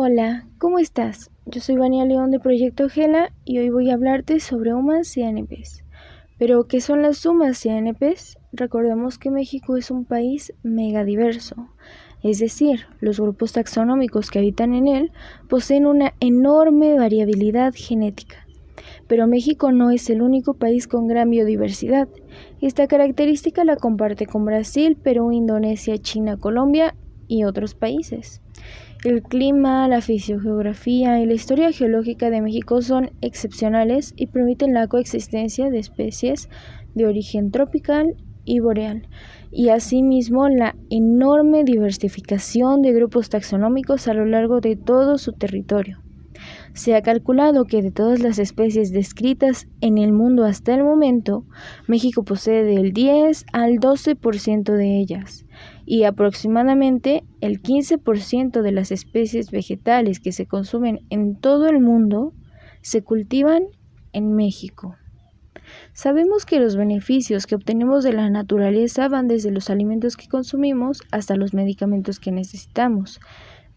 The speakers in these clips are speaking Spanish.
Hola, ¿cómo estás? Yo soy Vania León de Proyecto Gela y hoy voy a hablarte sobre UMAS y ANPs. ¿Pero qué son las UMAS y ANPs? Recordemos que México es un país megadiverso, es decir, los grupos taxonómicos que habitan en él poseen una enorme variabilidad genética. Pero México no es el único país con gran biodiversidad. Esta característica la comparte con Brasil, Perú, Indonesia, China, Colombia y otros países. El clima, la fisiogeografía y la historia geológica de México son excepcionales y permiten la coexistencia de especies de origen tropical y boreal, y asimismo la enorme diversificación de grupos taxonómicos a lo largo de todo su territorio. Se ha calculado que de todas las especies descritas en el mundo hasta el momento, México posee del 10 al 12% de ellas, y aproximadamente el 15% de las especies vegetales que se consumen en todo el mundo se cultivan en México. Sabemos que los beneficios que obtenemos de la naturaleza van desde los alimentos que consumimos hasta los medicamentos que necesitamos,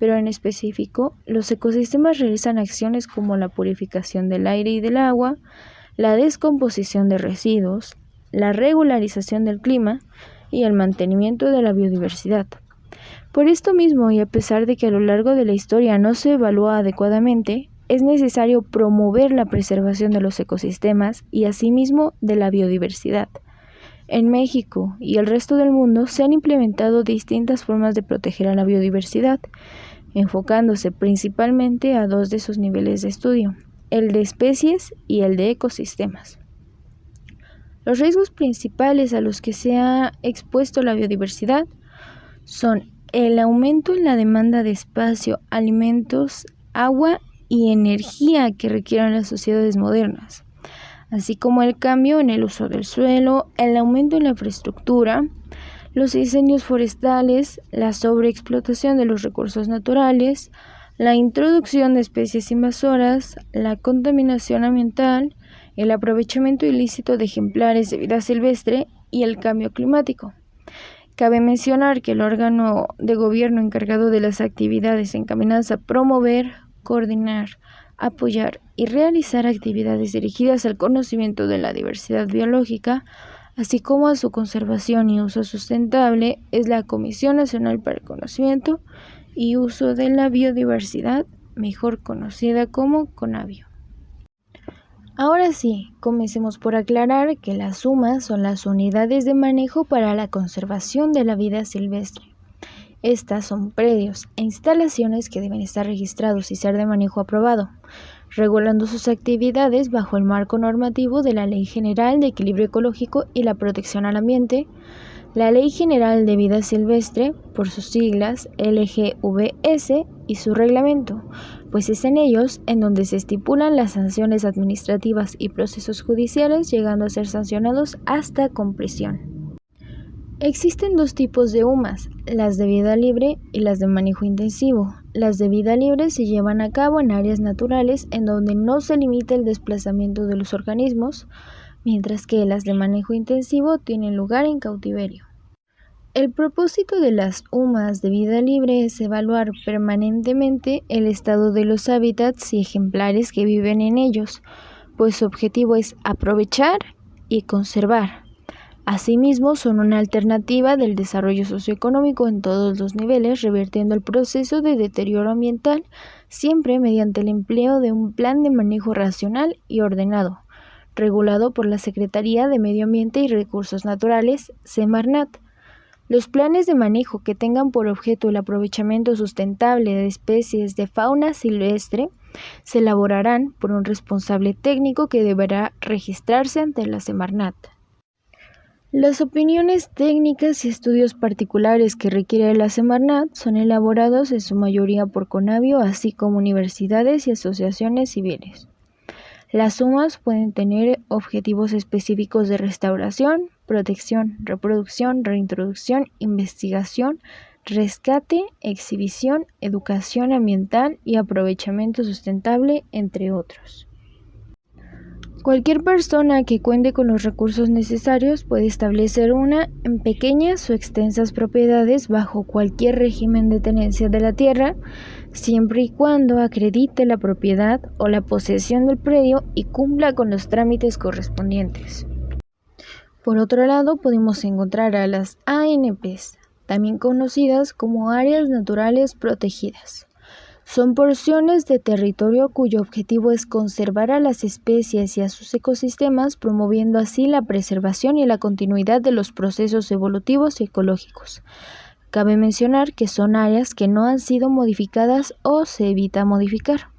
pero en específico, los ecosistemas realizan acciones como la purificación del aire y del agua, la descomposición de residuos, la regularización del clima y el mantenimiento de la biodiversidad. Por esto mismo, y a pesar de que a lo largo de la historia no se evalúa adecuadamente, es necesario promover la preservación de los ecosistemas y asimismo de la biodiversidad. En México y el resto del mundo se han implementado distintas formas de proteger a la biodiversidad, enfocándose principalmente a dos de sus niveles de estudio, el de especies y el de ecosistemas. Los riesgos principales a los que se ha expuesto la biodiversidad son el aumento en la demanda de espacio, alimentos, agua y energía que requieren las sociedades modernas, así como el cambio en el uso del suelo, el aumento en la infraestructura, los incendios forestales, la sobreexplotación de los recursos naturales, la introducción de especies invasoras, la contaminación ambiental, el aprovechamiento ilícito de ejemplares de vida silvestre y el cambio climático. Cabe mencionar que el órgano de gobierno encargado de las actividades encaminadas a promover, coordinar, apoyar y realizar actividades dirigidas al conocimiento de la diversidad biológica, así como a su conservación y uso sustentable, es la Comisión Nacional para el Conocimiento y Uso de la Biodiversidad, mejor conocida como CONABIO. Ahora sí, comencemos por aclarar que las UMAS son las unidades de manejo para la conservación de la vida silvestre. Estas son predios e instalaciones que deben estar registrados y ser de manejo aprobado, regulando sus actividades bajo el marco normativo de la Ley General de Equilibrio Ecológico y la Protección al Ambiente, la Ley General de Vida Silvestre, por sus siglas LGVS, y su reglamento, pues es en ellos en donde se estipulan las sanciones administrativas y procesos judiciales, llegando a ser sancionados hasta con prisión. Existen dos tipos de UMAS, las de vida libre y las de manejo intensivo. Las de vida libre se llevan a cabo en áreas naturales en donde no se limita el desplazamiento de los organismos, mientras que las de manejo intensivo tienen lugar en cautiverio. El propósito de las UMAS de vida libre es evaluar permanentemente el estado de los hábitats y ejemplares que viven en ellos, pues su objetivo es aprovechar y conservar. Asimismo, son una alternativa del desarrollo socioeconómico en todos los niveles, revirtiendo el proceso de deterioro ambiental siempre mediante el empleo de un plan de manejo racional y ordenado, regulado por la Secretaría de Medio Ambiente y Recursos Naturales, Semarnat. Los planes de manejo que tengan por objeto el aprovechamiento sustentable de especies de fauna silvestre se elaborarán por un responsable técnico que deberá registrarse ante la Semarnat. Las opiniones técnicas y estudios particulares que requiere la Semarnat son elaborados en su mayoría por CONABIO, así como universidades y asociaciones civiles. Las UMAS pueden tener objetivos específicos de restauración, protección, reproducción, reintroducción, investigación, rescate, exhibición, educación ambiental y aprovechamiento sustentable, entre otros. Cualquier persona que cuente con los recursos necesarios puede establecer una en pequeñas o extensas propiedades bajo cualquier régimen de tenencia de la tierra, siempre y cuando acredite la propiedad o la posesión del predio y cumpla con los trámites correspondientes. Por otro lado, podemos encontrar a las ANPs, también conocidas como áreas naturales protegidas. Son porciones de territorio cuyo objetivo es conservar a las especies y a sus ecosistemas, promoviendo así la preservación y la continuidad de los procesos evolutivos y ecológicos. Cabe mencionar que son áreas que no han sido modificadas o se evita modificar.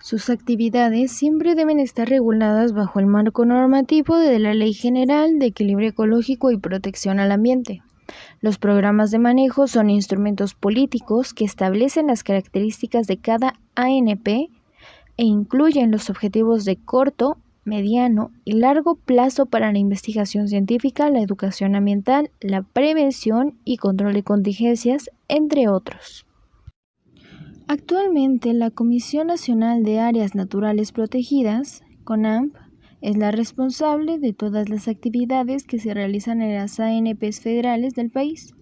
Sus actividades siempre deben estar reguladas bajo el marco normativo de la Ley General de Equilibrio Ecológico y Protección al Ambiente. Los programas de manejo son instrumentos políticos que establecen las características de cada ANP e incluyen los objetivos de corto, mediano y largo plazo para la investigación científica, la educación ambiental, la prevención y control de contingencias, entre otros. Actualmente, la Comisión Nacional de Áreas Naturales Protegidas, CONAMP, es la responsable de todas las actividades que se realizan en las ANPs federales del país.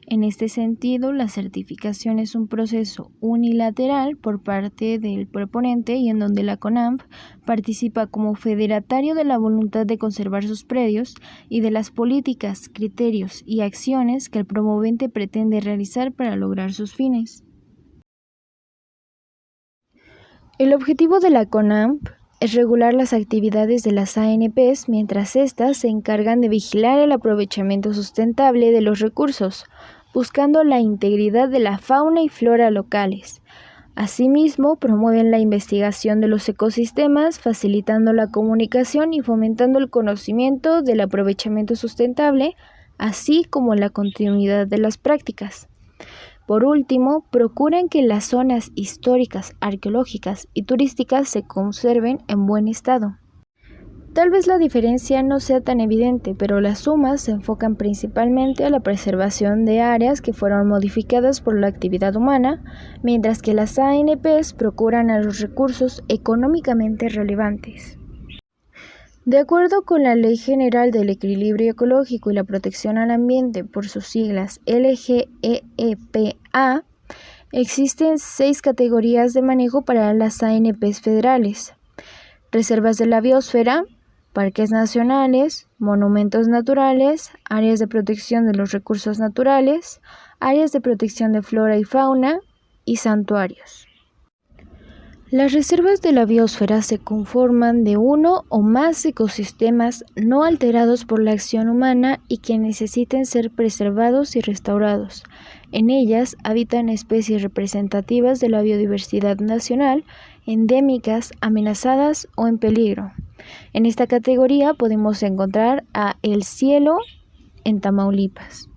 En este sentido, la certificación es un proceso unilateral por parte del proponente y en donde la CONAMP participa como federatario de la voluntad de conservar sus predios y de las políticas, criterios y acciones que el promovente pretende realizar para lograr sus fines. El objetivo de la CONAMP es regular las actividades de las ANPs mientras éstas se encargan de vigilar el aprovechamiento sustentable de los recursos, buscando la integridad de la fauna y flora locales. Asimismo, promueven la investigación de los ecosistemas, facilitando la comunicación y fomentando el conocimiento del aprovechamiento sustentable, así como la continuidad de las prácticas. Por último, procuran que las zonas históricas, arqueológicas y turísticas se conserven en buen estado. Tal vez la diferencia no sea tan evidente, pero las sumas se enfocan principalmente a la preservación de áreas que fueron modificadas por la actividad humana, mientras que las ANPs procuran a los recursos económicamente relevantes. De acuerdo con la Ley General del Equilibrio Ecológico y la Protección al Ambiente, por sus siglas LGEEPA, existen 6 categorías de manejo para las ANPs federales: reservas de la biosfera, parques nacionales, monumentos naturales, áreas de protección de los recursos naturales, áreas de protección de flora y fauna y santuarios. Las reservas de la biosfera se conforman de uno o más ecosistemas no alterados por la acción humana y que necesiten ser preservados y restaurados. En ellas habitan especies representativas de la biodiversidad nacional, endémicas, amenazadas o en peligro. En esta categoría podemos encontrar a El Cielo en Tamaulipas.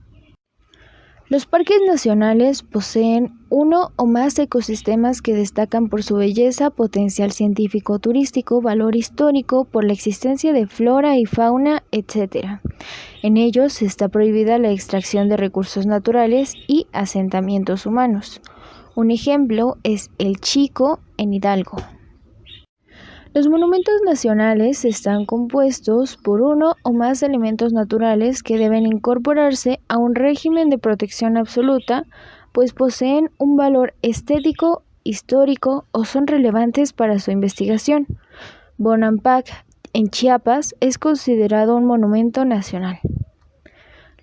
Los parques nacionales poseen uno o más ecosistemas que destacan por su belleza, potencial científico-turístico, valor histórico, por la existencia de flora y fauna, etc. En ellos está prohibida la extracción de recursos naturales y asentamientos humanos. Un ejemplo es El Chico en Hidalgo. Los monumentos nacionales están compuestos por uno o más elementos naturales que deben incorporarse a un régimen de protección absoluta, pues poseen un valor estético, histórico o son relevantes para su investigación. Bonampak, en Chiapas, es considerado un monumento nacional.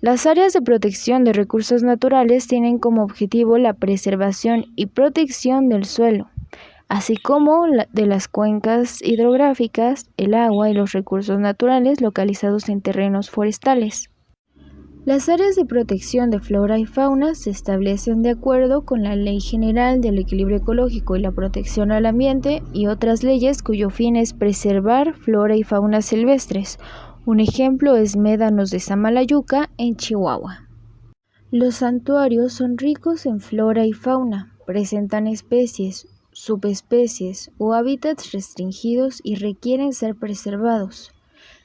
Las áreas de protección de recursos naturales tienen como objetivo la preservación y protección del suelo, así como de las cuencas hidrográficas, el agua y los recursos naturales localizados en terrenos forestales. Las áreas de protección de flora y fauna se establecen de acuerdo con la Ley General del Equilibrio Ecológico y la Protección al Ambiente y otras leyes cuyo fin es preservar flora y fauna silvestres. Un ejemplo es Médanos de Samalayuca en Chihuahua. Los santuarios son ricos en flora y fauna, presentan especies, subespecies o hábitats restringidos y requieren ser preservados.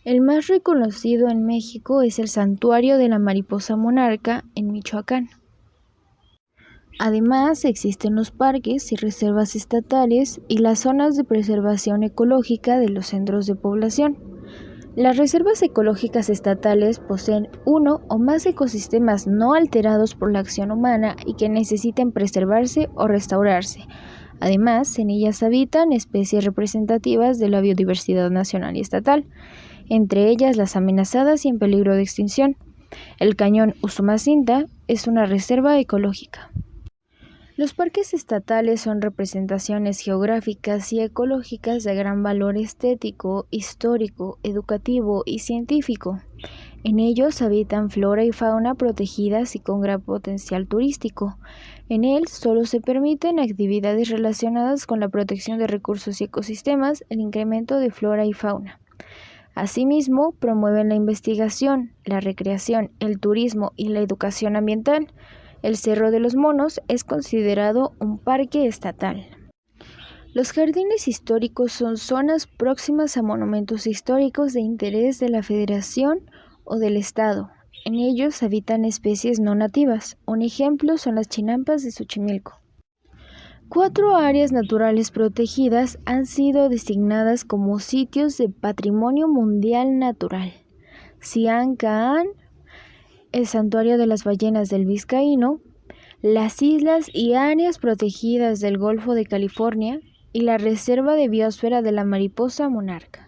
El más reconocido en México es el Santuario de la Mariposa Monarca en Michoacán. Además, existen los parques y reservas estatales y las zonas de preservación ecológica de los centros de población. Las reservas ecológicas estatales poseen uno o más ecosistemas no alterados por la acción humana y que necesiten preservarse o restaurarse. Además, en ellas habitan especies representativas de la biodiversidad nacional y estatal, entre ellas las amenazadas y en peligro de extinción. El cañón Usumacinta es una reserva ecológica. Los parques estatales son representaciones geográficas y ecológicas de gran valor estético, histórico, educativo y científico. En ellos habitan flora y fauna protegidas y con gran potencial turístico. En él solo se permiten actividades relacionadas con la protección de recursos y ecosistemas, el incremento de flora y fauna. Asimismo, promueven la investigación, la recreación, el turismo y la educación ambiental. El Cerro de los Monos es considerado un parque estatal. Los jardines históricos son zonas próximas a monumentos históricos de interés de la Federación o del Estado. En ellos habitan especies no nativas. Un ejemplo son las chinampas de Xochimilco. 4 áreas naturales protegidas han sido designadas como sitios de Patrimonio Mundial Natural: Sian Ka'an, el Santuario de las Ballenas del Vizcaíno, las islas y áreas protegidas del Golfo de California y la Reserva de Biosfera de la Mariposa Monarca.